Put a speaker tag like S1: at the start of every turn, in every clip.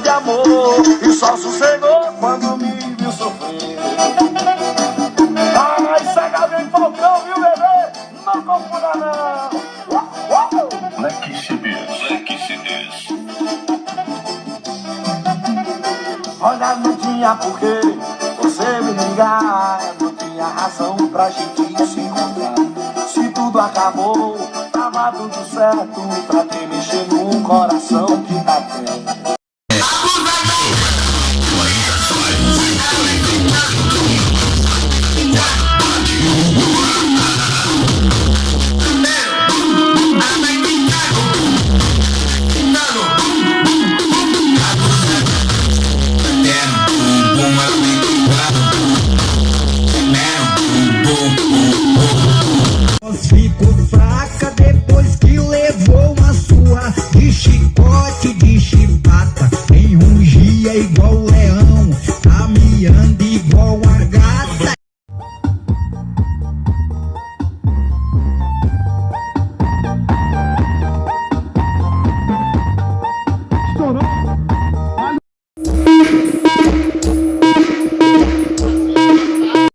S1: De amor e só sossegou quando me viu sofrer. Ai, cega bem Falcão, viu, bebê? Não confunda não.
S2: Black CDs.
S1: Olha, não tinha porquê você me ligar, não tinha razão pra gente se encontrar. Se tudo acabou, tava tudo certo, pra que mexer num coração que tá bem.
S3: Ficou fraca depois que levou uma surra de chicote, de chibata. Em rugia igual leão, caminhando igual a gata. Estourou.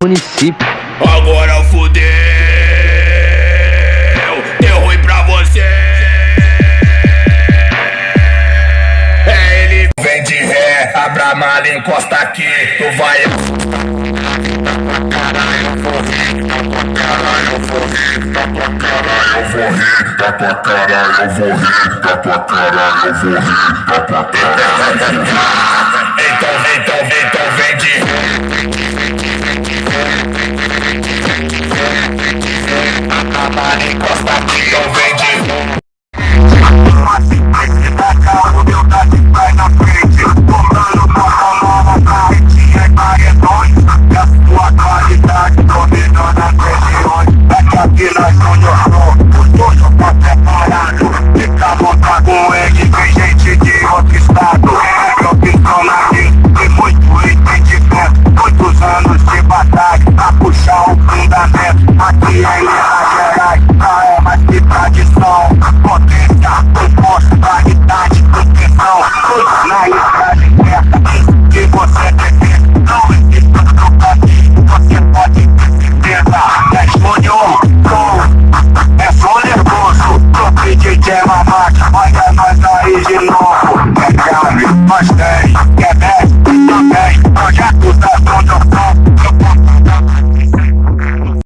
S4: Município.
S5: Agora fudeu, deu ruim pra você. É ele, vem de ré, abra a mala, encosta aqui, tu vai. Caralho, eu vou rir, eu vou rir, eu vou rir, então